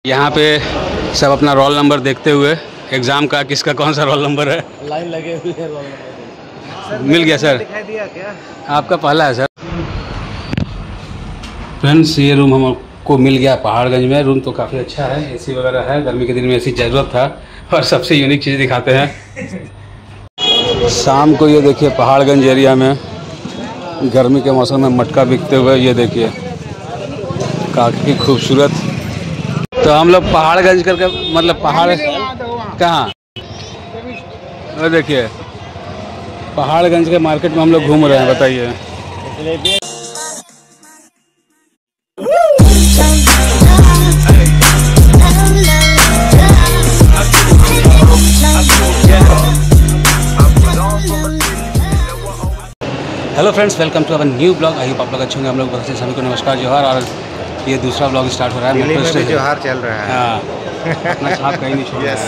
यहाँ पे सब अपना रोल नंबर देखते हुए एग्ज़ाम का किसका कौन सा रोल नंबर है लाइन लगे हुए हैं रोल नंबर। मिल गया सर। दिखाई दिया क्या? आपका पहला है सर। फ्रेंड्स ये रूम हमको मिल गया पहाड़गंज में। रूम तो काफ़ी अच्छा है, एसी वगैरह है। गर्मी के दिन में ऐसी ज़रूरत था। और सबसे यूनिक चीज़ दिखाते हैं शाम को। ये देखिए पहाड़गंज एरिया में गर्मी के मौसम में मटका बिकते हुए, ये देखिए काफ़ी खूबसूरत। तो हम लोग पहाड़गंज करके मतलब पहाड़ कहाँ, वो देखिए पहाड़गंज के मार्केट में हम लोग घूम रहे हैं। बताइए hello friends, welcome to our new blog. I hope आप लोग अच्छे होंगे। हम लोग बहुत से सभी को नमस्कार, जोहार। और ये दूसरा ब्लॉग स्टार्ट हो रहा है। दिल्ली में भी जोहार चल रहा है। हाँ, अपना छाप कहीं नहीं छोड़ रहा है।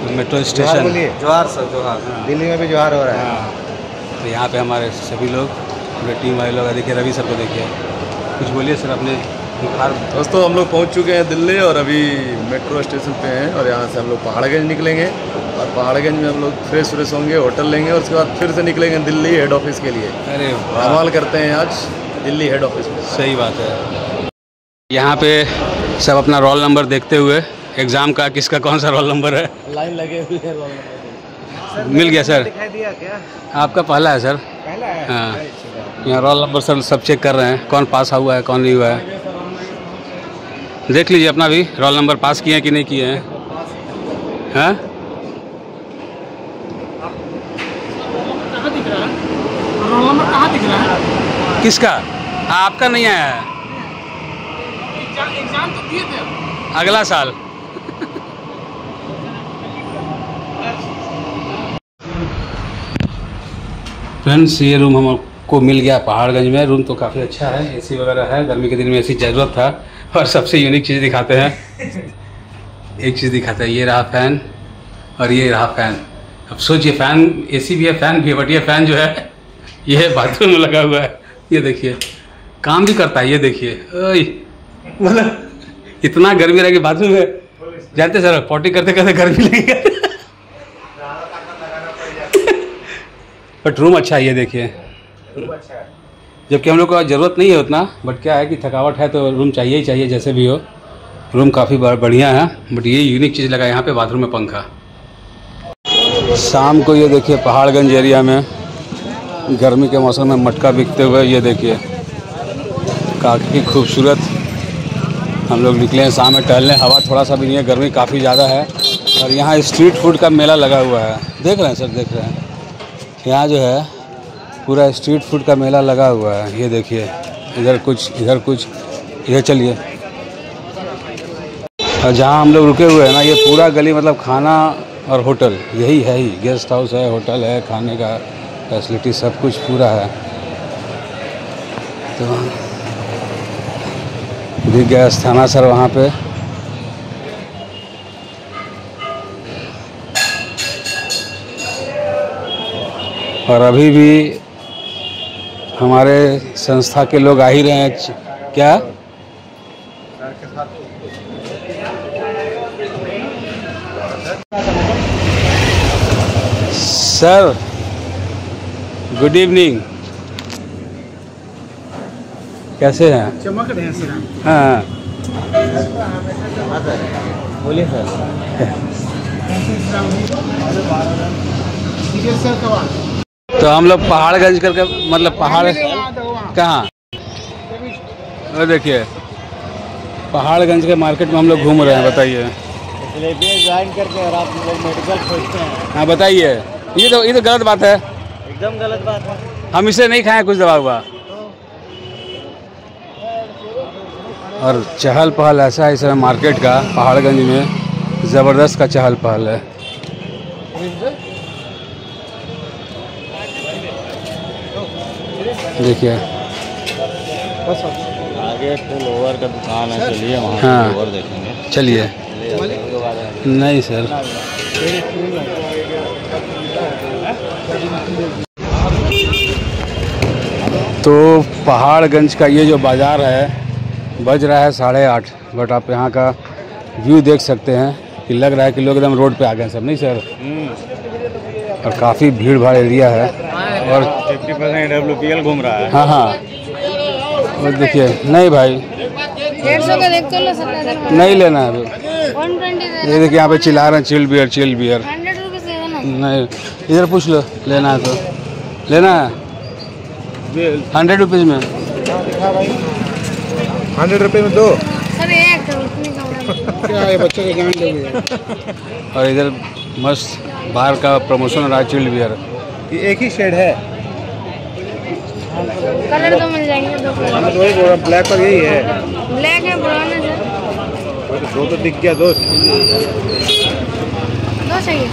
तो मेट्रो स्टेशन जोहार सर, जोहार। दिल्ली में भी जोहार हो रहा है। तो यहाँ पे हमारे सभी लोग, पूरे टीम वाले लोग। देखिए रवि सर को देखिए, कुछ बोलिए सर अपने बुखार। दोस्तों हम लोग पहुँच चुके हैं दिल्ली और अभी मेट्रो स्टेशन पे हैं। और यहाँ से हम लोग पहाड़गंज निकलेंगे और पहाड़गंज में हम लोग फ्रेश होंगे, होटल लेंगे और उसके बाद फिर से निकलेंगे दिल्ली हेड ऑफिस के लिए। अरे कमाल करते हैं आज दिल्ली हेड ऑफिस में। सही बात है। यहाँ पे सब अपना रोल नंबर देखते हुए एग्ज़ाम का किसका कौन सा रोल नंबर है लाइन लगे हुए हैं रोल नंबर। मिल गया सर। दिखाई दिया क्या? आपका पहला है सर। पहला है। हाँ, यहाँ रोल नंबर सर सब चेक कर रहे हैं, कौन पास हुआ है कौन नहीं हुआ है। देख लीजिए अपना भी रोल नंबर, पास किए हैं कि नहीं किए हैं। हाँ, रोल नंबर कहाँ दिख रहा है? किसका? आपका नहीं आया है, एग्जाम तो दिए थे अगला साल। फ्रेंड्स ये रूम हमको मिल गया पहाड़गंज में। रूम तो काफ़ी अच्छा है, एसी वगैरह है। गर्मी के दिन में ऐसी ज़रूरत था। और सबसे यूनिक चीज़ दिखाते हैं, एक चीज़ दिखाते हैं। ये रहा फ़ैन और ये रहा फ़ैन। अब सोचिए, फ़ैन एसी भी है, फ़ैन भी है, बट ये फ़ैन जो है ये बाथरूम में लगा हुआ है। ये देखिए काम भी करता है। ये देखिए मतलब इतना गर्मी रहेगी बाथरूम में, जानते सर पॉटी करते करते गर्मी लगेगा। बट रूम अच्छा है, ये देखिए। जबकि हम लोग को ज़रूरत नहीं है उतना, बट क्या है कि थकावट है तो रूम चाहिए ही चाहिए जैसे भी हो। रूम काफ़ी बढ़िया है, बट ये यूनिक चीज़ लगा यहाँ पे बाथरूम में पंखा। शाम को ये देखिए पहाड़गंज एरिया में गर्मी के मौसम में मटका बिकते हुए, ये देखिए काफ़ी खूबसूरत। हम लोग निकले हैं शाम में टहलने, हवा थोड़ा सा भी नहीं है, गर्मी काफ़ी ज़्यादा है। और यहाँ स्ट्रीट फूड का मेला लगा हुआ है। देख रहे हैं सर, देख रहे हैं यहाँ जो है पूरा स्ट्रीट फूड का मेला लगा हुआ है। ये देखिए इधर कुछ, इधर कुछ, इधर चलिए। और जहाँ हम लोग रुके हुए हैं ना, ये पूरा गली मतलब खाना और होटल यही है ही। गेस्ट हाउस है, होटल है, खाने का फैसिलिटी सब कुछ पूरा है। तो दिख गया स्थाना सर वहाँ पे। और अभी भी हमारे संस्था के लोग आ ही रहे हैं। क्या सर, गुड इवनिंग, कैसे हैं? चमक रहे हैं सर। हाँ बोलिए सर। तो हम लोग पहाड़गंज करके मतलब पहाड़ कहाँ, वो देखिए पहाड़गंज के मार्केट में हम लोग घूम रहे हैं। बताइए ज्वाइन करके और आप लोग मेडिकल खोजते हैं। हाँ बताइए, ये तो गलत बात है, एकदम गलत बात है। हम इसे नहीं खाएं कुछ दवा हुआ। और चहल पहल ऐसा है इस समय मार्केट का, पहाड़गंज में ज़बरदस्त का चहल पहल है। देखिए आगे फुल ओवर का दुकान है, चलिए वहाँ हाँ ओवर देखेंगे। चलिए। नहीं सर, तो पहाड़गंज का ये जो बाज़ार है बज रहा है 8:30। बट आप यहाँ का व्यू देख सकते हैं कि लग रहा है कि लोग एकदम रोड पे आ गए हैं सब, नहीं सर? और काफ़ी भीड़ भाड़ एरिया है और 50% WPL घूम रहा है। हाँ हाँ, और देखिए नहीं भाई 150 का देख तो लो, 70 नहीं लेना है अभी। 120 ये देखिए यहाँ पे चिल्ला रहे हैं चिल बियर 100 रुपीज़ दे देना। नहीं, इधर पूछ लो, लेना है तो लेना है 100 रुपीज़ में। 100 रुपये में दो। सर एक उतनी कम क्या है, बच्चे के जान लोगे। और इधर मस्त बाहर का प्रमोशन हो रहा है चिल्ड बियर। ये एक ही शेड है, कलर तो मिल जाएंगे, दो कलर। हमें तो वही बोल रहा हूँ, ब्लैक और यही है। ब्लैक है, ब्राउन है सर। दो तो दिख गया, दो दो चाहिए।